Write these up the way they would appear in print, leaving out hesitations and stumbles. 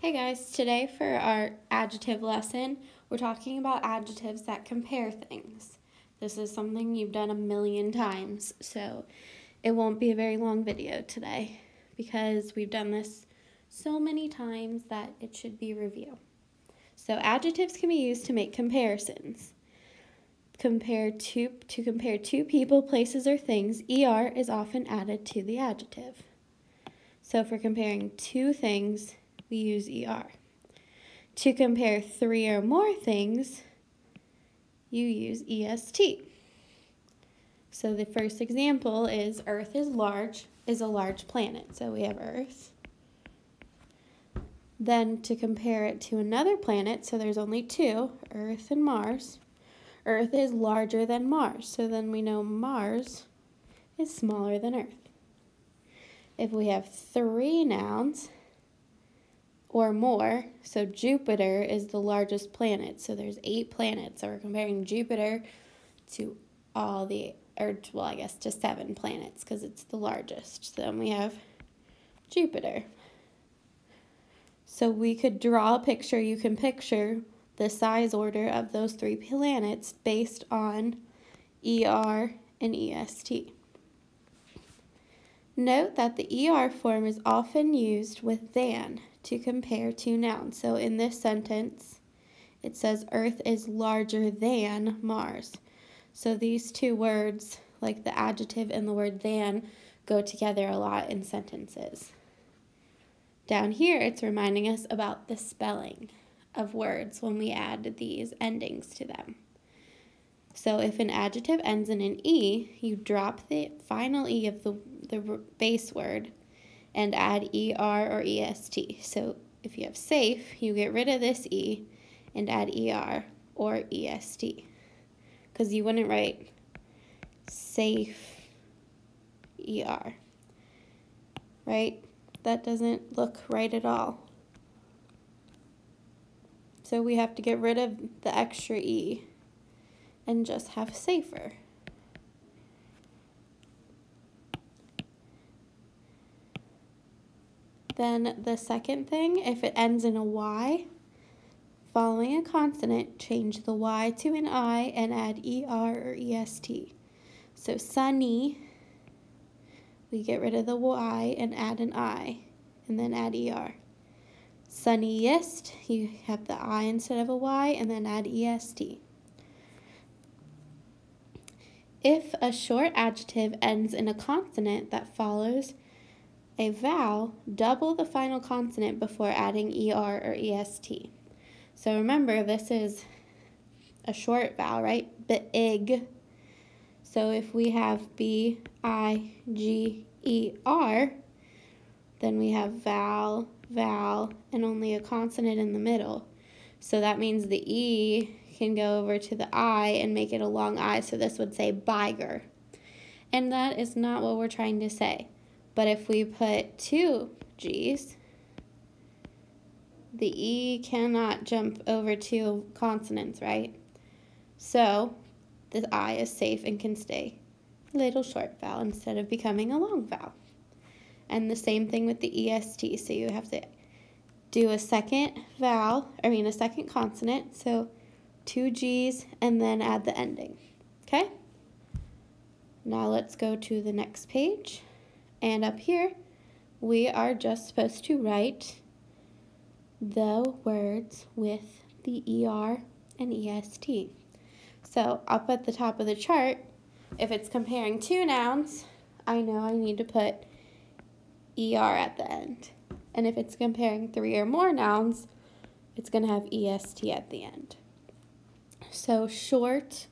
Hey guys, today for our adjective lesson, we're talking about adjectives that compare things. This is something you've done a million times, so it won't be a very long video today because we've done this so many times that it should be review. So adjectives can be used to make comparisons. To compare two people, places, or things, ER is often added to the adjective. So if we're comparing two things, we use ER. To compare three or more things, you use EST. So the first example is Earth is a large planet. So we have Earth. Then to compare it to another planet, so there's only two, Earth and Mars. Earth is larger than Mars, so then we know Mars is smaller than Earth. If we have three nouns or more, so Jupiter is the largest planet, so there's 8 planets, so we're comparing Jupiter to to 7 planets because it's the largest. So then we have Jupiter. So we could draw a picture. You can picture the size order of those 3 planets based on ER and EST. Note that the ER form is often used with than to compare two nouns. So in this sentence, it says Earth is larger than Mars. So these two words, like the adjective and the word than, go together a lot in sentences. Down here, it's reminding us about the spelling of words when we add these endings to them. So if an adjective ends in an E, you drop the final E of the base word and add ER or EST. So if you have safe, you get rid of this E and add ER or EST. Because you wouldn't write safe ER, right? That doesn't look right at all. So we have to get rid of the extra E and just have safer. Then the second thing, if it ends in a Y, following a consonant, change the Y to an I and add ER or EST. So sunny, we get rid of the Y and add an I, and then add ER. Sunniest, you have the I instead of a Y, and then add EST. If a short adjective ends in a consonant that follows a vowel, double the final consonant before adding ER or EST. So remember, this is a short vowel, right? Big. So if we have B-I-G-E-R, then we have vowel, vowel, and only a consonant in the middle. So that means the E can go over to the I and make it a long I, so this would say biger. And that is not what we're trying to say. But if we put 2 G's, the E cannot jump over 2 consonants, right? So the I is safe and can stay a little short vowel instead of becoming a long vowel. And the same thing with the EST. So you have to do a second consonant. So 2 G's and then add the ending. Okay? Now let's go to the next page. And up here, we are just supposed to write the words with the ER and EST. So up at the top of the chart, if it's comparing 2 nouns, I know I need to put ER at the end. And if it's comparing 3 or more nouns, it's going to have EST at the end. So short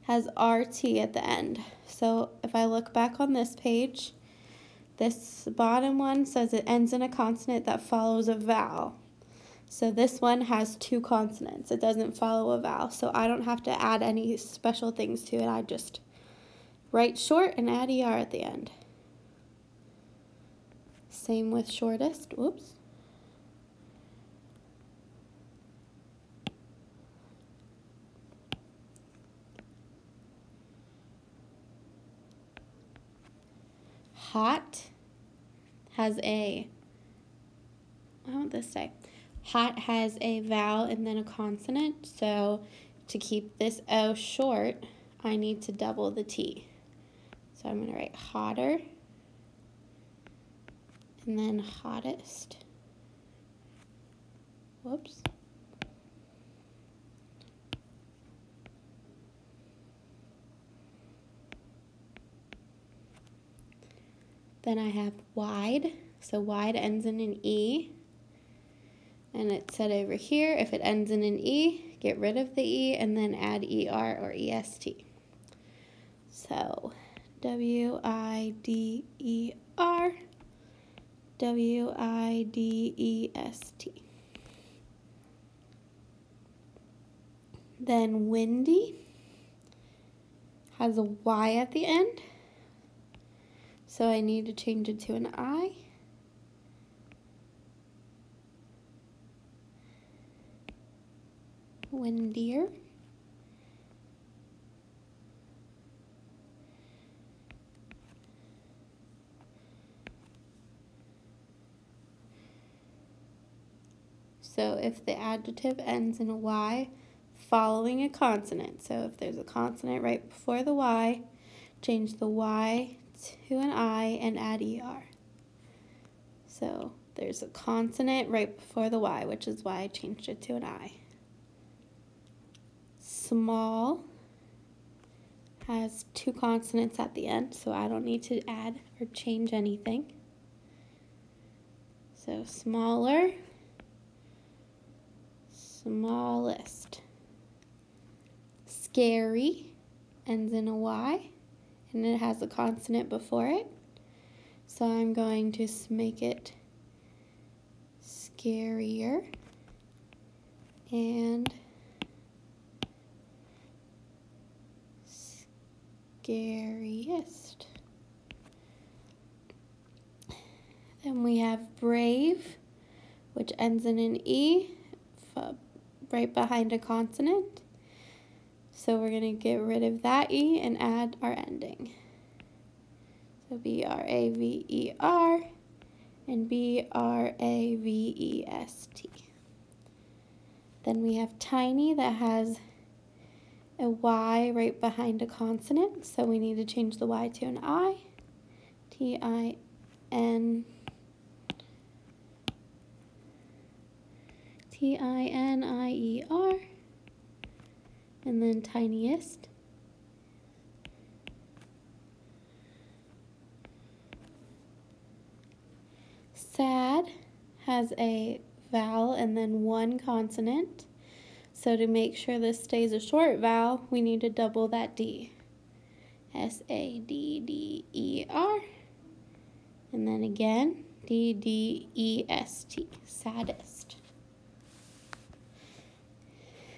has RT at the end. So if I look back on this page, this bottom one says it ends in a consonant that follows a vowel. So this one has 2 consonants. It doesn't follow a vowel. So I don't have to add any special things to it. I just write short and add ER at the end. Same with shortest. Whoops. Hot has a, what would this say? Hot has a vowel and then a consonant, so to keep this O short, I need to double the T. So I'm going to write hotter and then hottest. Whoops. Then I have wide, so wide ends in an E. And it said over here, if it ends in an E, get rid of the E and then add ER or EST. So W-I-D-E-R, W-I-D-E-S-T. Then windy has a Y at the end, so I need to change it to an I. Windier. So if the adjective ends in a Y following a consonant, so if there's a consonant right before the Y, change the Y to an I and add ER. So there's a consonant right before the Y, which is why I changed it to an I. Small has two consonants at the end, so I don't need to add or change anything. So smaller, smallest. Scary ends in a Y, and it has a consonant before it. So I'm going to make it scarier and scariest. Then we have brave, which ends in an E, right behind a consonant. So we're going to get rid of that E and add our ending. So B-R-A-V-E-R and B-R-A-V-E-S-T. Then we have tiny that has a Y right behind a consonant, so we need to change the Y to an I. T-I-N-I-E-R. And then tiniest. Sad has a vowel and then one consonant. So to make sure this stays a short vowel, we need to double that D. S-A-D-D-E-R. And then again, D-D-E-S-T, saddest.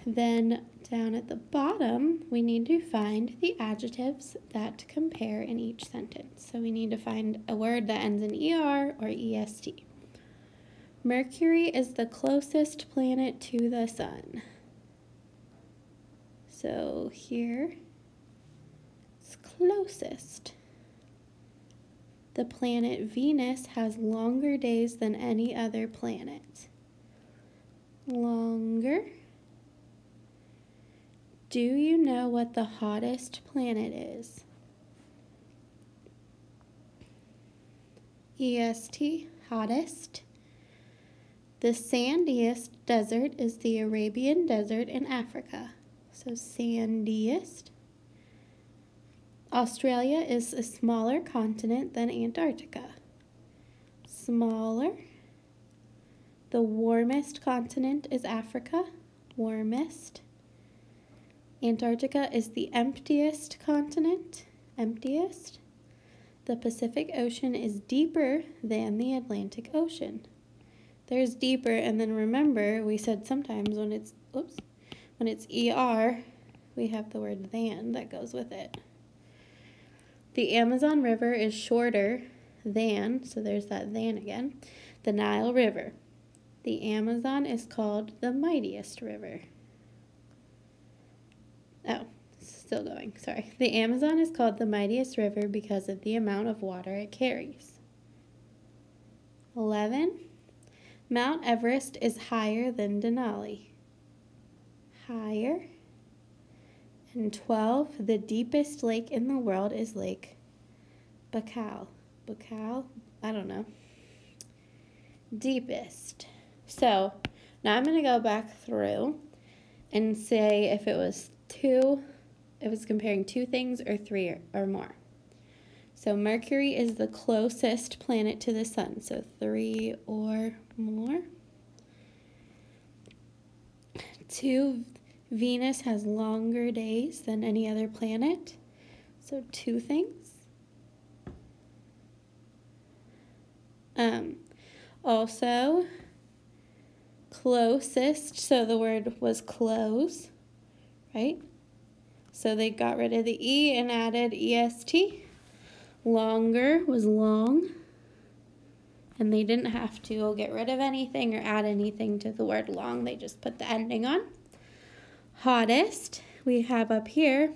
Then down at the bottom, we need to find the adjectives that compare in each sentence. So we need to find a word that ends in ER or EST. Mercury is the closest planet to the sun. So here, it's closest. The planet Venus has longer days than any other planet. Longer. Do you know what the hottest planet is? EST, hottest. The sandiest desert is the Arabian Desert in Africa. So sandiest. Australia is a smaller continent than Antarctica. Smaller. The warmest continent is Africa. Warmest. Antarctica is the emptiest continent. Emptiest. The Pacific Ocean is deeper than the Atlantic Ocean. There's deeper, and then remember, we said sometimes when it's ER, we have the word than that goes with it. The Amazon River is shorter than, so there's that than again, the Nile River. The Amazon is called the mightiest river. Oh, still going, sorry. The Amazon is called the mightiest river because of the amount of water it carries. 11. Mount Everest is higher than Denali. Higher. And 12, the deepest lake in the world is Lake Baikal. Baikal? I don't know. Deepest. So now I'm going to go back through and say if it was comparing two things or three or more. So Mercury is the closest planet to the sun, so 3 or more. 2, Venus has longer days than any other planet, so 2 things. Also, closest, so the word was close, right? So they got rid of the E and added EST. Longer was long, and they didn't have to get rid of anything or add anything to the word long. They just put the ending on. Hottest, we have up here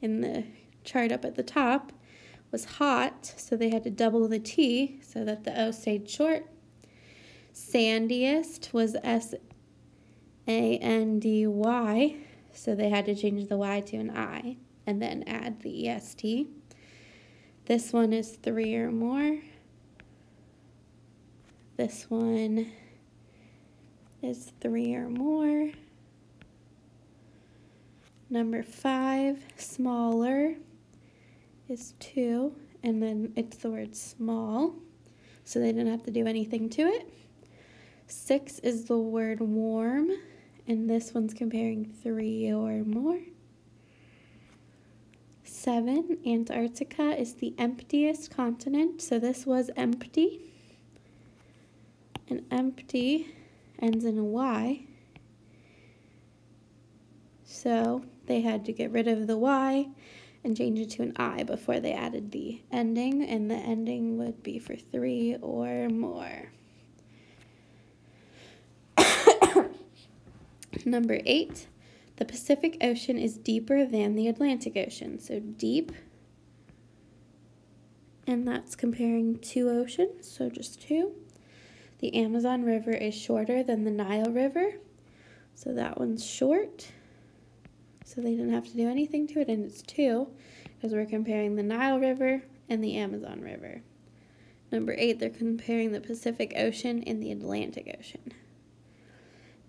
in the chart up at the top, was hot, so they had to double the T so that the O stayed short. Sandiest was S-A-N-D-Y, so they had to change the Y to an I and then add the EST. This one is 3 or more. This one is 3 or more. Number 5, smaller, is 2, and then it's the word small, so they didn't have to do anything to it. 6 is the word warm, and this one's comparing 3 or more. 7, Antarctica is the emptiest continent, so this was empty. And empty ends in a Y. So they had to get rid of the Y and change it to an I before they added the ending, and the ending would be for 3 or more. Number 8, the Pacific Ocean is deeper than the Atlantic Ocean. So deep, and that's comparing 2 oceans, so just 2. The Amazon River is shorter than the Nile River, so that one's short. So they didn't have to do anything to it, and it's 2, because we're comparing the Nile River and the Amazon River. Number 8, they're comparing the Pacific Ocean and the Atlantic Ocean.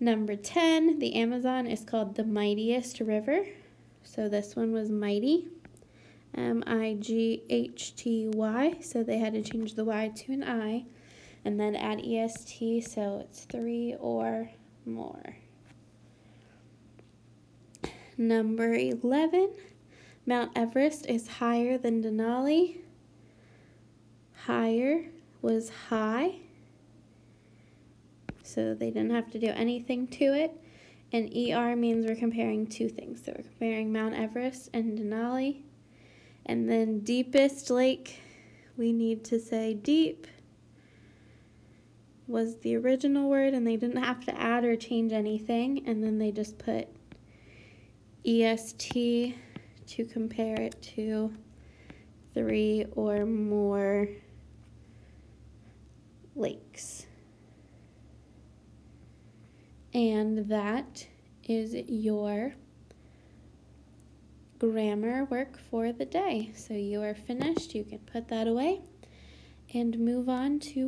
Number 10, the Amazon is called the mightiest river. So this one was mighty, M-I-G-H-T-Y. So they had to change the Y to an I and then add EST, so it's 3 or more. Number 11, Mount Everest is higher than Denali. Higher was high, so they didn't have to do anything to it. And ER means we're comparing 2 things. So we're comparing Mount Everest and Denali. And then deepest lake, we need to say deep was the original word, and they didn't have to add or change anything. And then they just put EST to compare it to 3 or more lakes. And that is your grammar work for the day. So you are finished. You can put that away and move on to